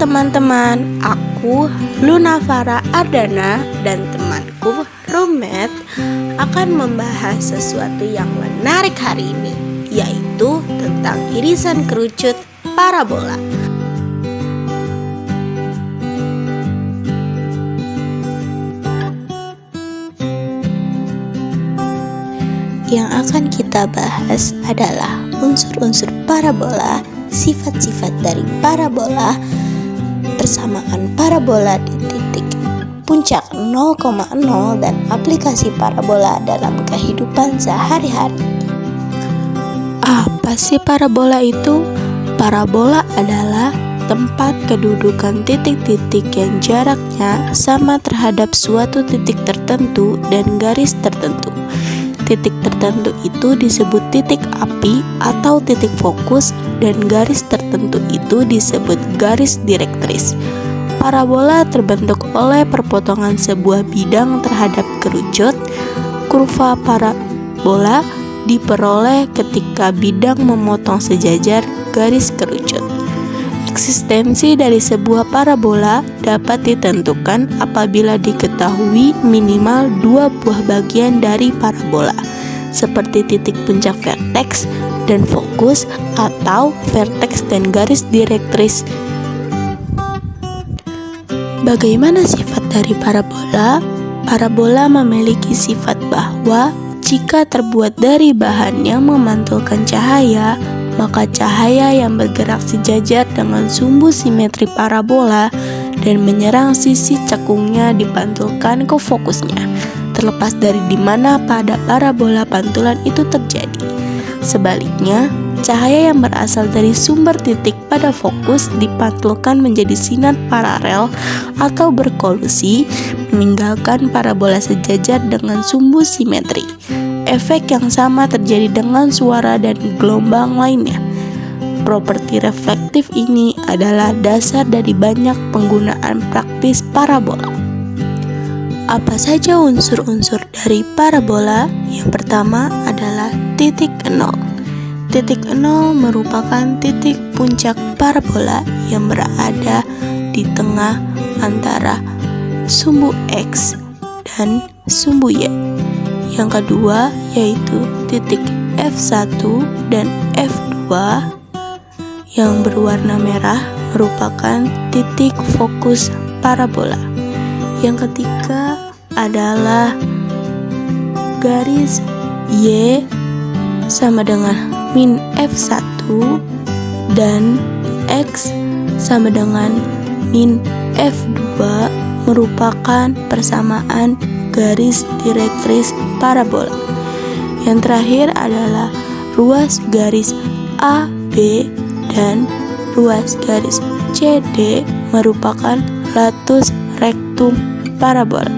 teman-teman, aku Luna Farah Ardana dan temanku Rumet akan membahas sesuatu yang menarik hari ini, yaitu tentang irisan kerucut parabola. Yang akan kita bahas adalah unsur-unsur parabola, sifat-sifat dari parabola, persamaan parabola di titik puncak 0,0 dan aplikasi parabola dalam kehidupan sehari-hari. Apa sih parabola itu? Parabola adalah tempat kedudukan titik-titik yang jaraknya sama terhadap suatu titik tertentu dan garis tertentu. Titik tertentu itu disebut titik api atau titik fokus, dan garis tertentu itu disebut garis direktris. Parabola terbentuk oleh perpotongan sebuah bidang terhadap kerucut. Kurva parabola diperoleh ketika bidang memotong sejajar garis kerucut. Eksistensi dari sebuah parabola dapat ditentukan apabila diketahui minimal dua buah bagian dari parabola, seperti titik puncak verteks dan fokus, atau verteks dan garis direktris. Bagaimana sifat dari parabola? Parabola memiliki sifat bahwa jika terbuat dari bahan yang memantulkan cahaya, maka cahaya yang bergerak sejajar dengan sumbu simetri parabola dan menyerang sisi cekungnya dipantulkan ke fokusnya, terlepas dari di mana pada parabola pantulan itu terjadi. Sebaliknya, cahaya yang berasal dari sumber titik pada fokus dipantulkan menjadi sinar paralel atau berkolusi, meninggalkan parabola sejajar dengan sumbu simetri. Efek yang sama terjadi dengan suara dan gelombang lainnya. Properti reflektif ini adalah dasar dari banyak penggunaan praktis parabola. Apa saja unsur-unsur dari parabola? Yang pertama adalah titik 0. Titik 0 merupakan titik puncak parabola yang berada di tengah antara sumbu X dan sumbu Y. Yang kedua yaitu titik F1 dan F2 yang berwarna merah merupakan titik fokus parabola. Yang ketiga adalah garis Y sama dengan min F1 dan X sama dengan min F2 merupakan persamaan garis direktris parabola. Yang terakhir adalah ruas garis AB dan ruas garis CD merupakan latus rectum parabola.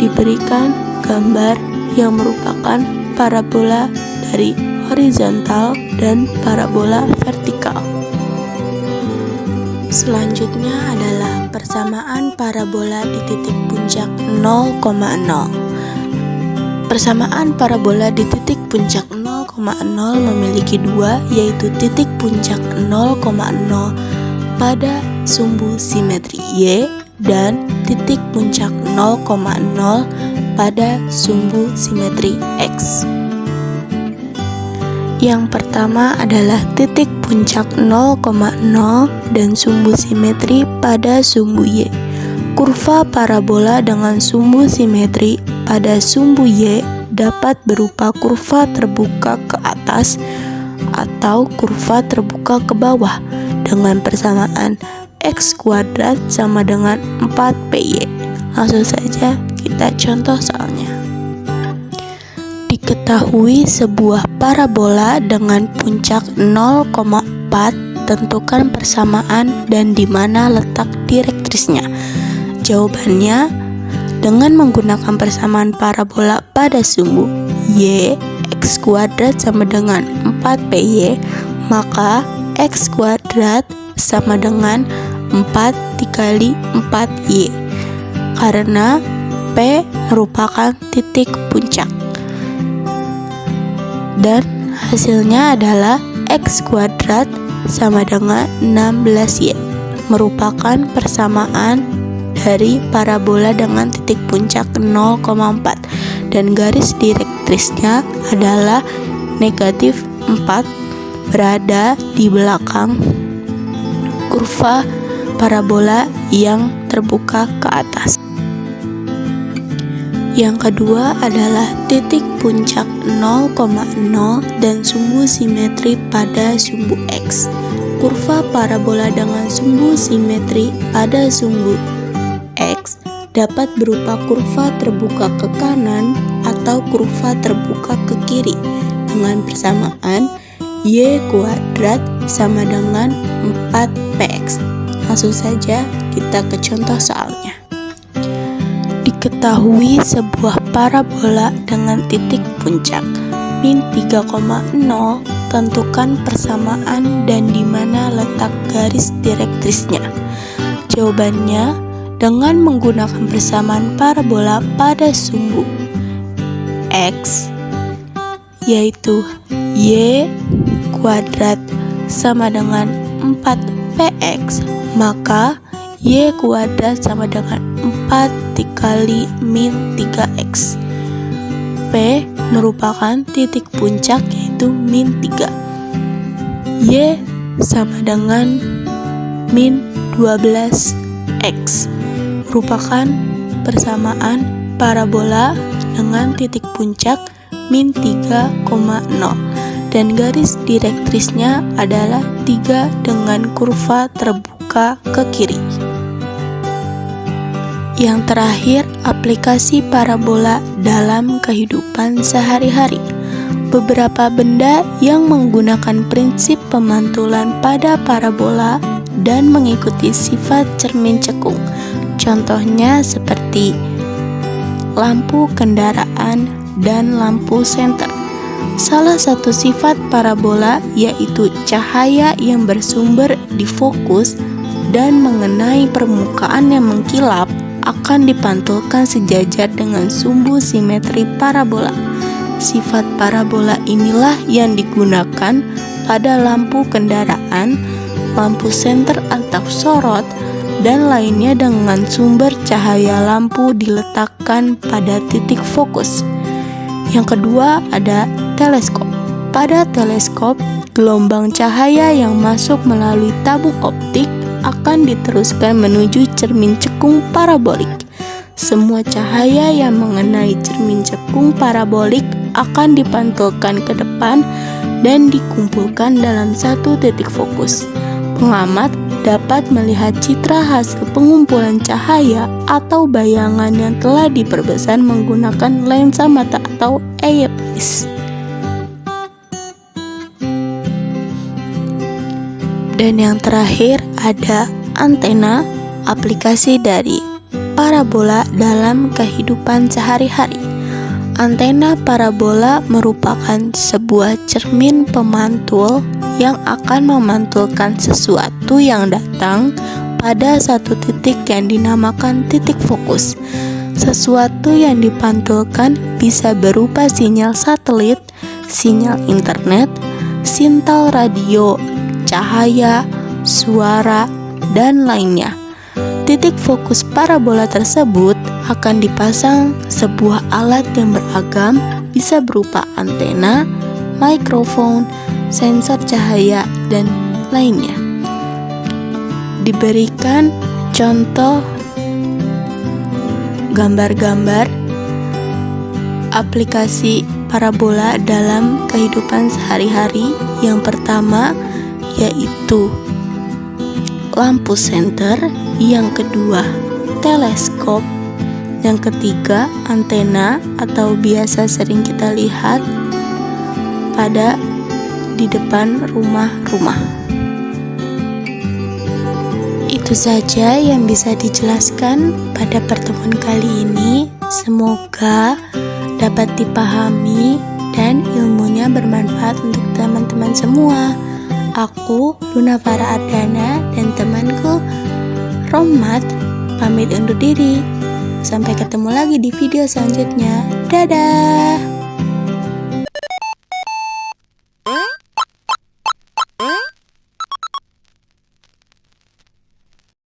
Diberikan gambar yang merupakan parabola dari horizontal dan parabola vertikal. Selanjutnya adalah persamaan parabola di titik puncak 0,0. Persamaan parabola di titik puncak 0,0 memiliki dua, yaitu titik puncak 0,0 pada sumbu simetri Y dan titik puncak 0,0 pada sumbu simetri X. Yang pertama adalah titik puncak 0,0 dan sumbu simetri pada sumbu Y. Kurva parabola dengan sumbu simetri pada sumbu Y dapat berupa kurva terbuka ke atas atau kurva terbuka ke bawah dengan persamaan X kuadrat sama dengan 4PY. Langsung saja kita contoh soalnya. Diketahui sebuah parabola dengan puncak 0,4, tentukan persamaan dan di mana letak direktrisnya. Jawabannya, dengan menggunakan persamaan parabola pada sumbu Y, X kuadrat sama dengan 4PY, maka X kuadrat sama dengan 4 dikali 4Y, karena P merupakan titik puncak. Dan hasilnya adalah X kuadrat sama dengan 16Y. merupakan persamaan dari parabola dengan titik puncak 0,4 dan garis direktrisnya adalah negatif 4 berada di belakang kurva parabola yang terbuka ke atas. Yang kedua adalah titik puncak 0,0 dan sumbu simetri pada sumbu X. Kurva parabola dengan sumbu simetri pada sumbu X dapat berupa kurva terbuka ke kanan atau kurva terbuka ke kiri dengan persamaan Y kuadrat sama dengan 4px. Langsung saja kita ke contoh soalnya. Diketahui sebuah parabola dengan titik puncak min 3,0, tentukan persamaan dan di mana letak garis direktrisnya. Jawabannya dengan menggunakan persamaan parabola pada sumbu X, yaitu Y kuadrat sama dengan 4px, maka Y kuadrat sama dengan 4 dikali min 3x. P merupakan titik puncak yaitu min 3. Y sama dengan min 12x, merupakan persamaan parabola dengan titik puncak min 3,0 dan garis direktrisnya adalah 3 dengan kurva terbuka ke kiri. Yang terakhir, aplikasi parabola dalam kehidupan sehari-hari. Beberapa benda yang menggunakan prinsip pemantulan pada parabola dan mengikuti sifat cermin cekung. Contohnya seperti lampu kendaraan dan lampu senter. Salah satu sifat parabola yaitu cahaya yang bersumber di fokus dan mengenai permukaan yang mengkilap akan dipantulkan sejajar dengan sumbu simetri parabola. Sifat parabola inilah yang digunakan pada lampu kendaraan, lampu senter atau sorot, dan lainnya dengan sumber cahaya lampu diletakkan pada titik fokus. Yang kedua ada teleskop. Pada teleskop, gelombang cahaya yang masuk melalui tabung optik akan diteruskan menuju cermin cekung parabolik. Semua cahaya yang mengenai cermin cekung parabolik akan dipantulkan ke depan dan dikumpulkan dalam satu titik fokus. Pengamat dapat melihat citra hasil pengumpulan cahaya atau bayangan yang telah diperbesar menggunakan lensa mata atau eyepis. Dan yang terakhir ada antena, aplikasi dari parabola dalam kehidupan sehari-hari. Antena parabola merupakan sebuah cermin pemantul yang akan memantulkan sesuatu yang datang pada satu titik yang dinamakan titik fokus. Sesuatu yang dipantulkan bisa berupa sinyal satelit, sinyal internet, sinyal radio, cahaya, suara, dan lainnya. Titik fokus parabola tersebut akan dipasang sebuah alat yang beragam, bisa berupa antena, mikrofon, sensor cahaya, dan lainnya. Diberikan contoh gambar-gambar aplikasi parabola dalam kehidupan sehari-hari. Yang pertama yaitu lampu senter, yang kedua teleskop, yang ketiga antena atau biasa sering kita lihat pada di depan rumah-rumah. Itu saja yang bisa dijelaskan pada pertemuan kali ini. Semoga dapat dipahami dan ilmunya bermanfaat untuk teman-teman semua. Aku, Luna Farah Ardana, dan temanku Romat pamit undur diri. Sampai ketemu lagi di video selanjutnya. Dadah!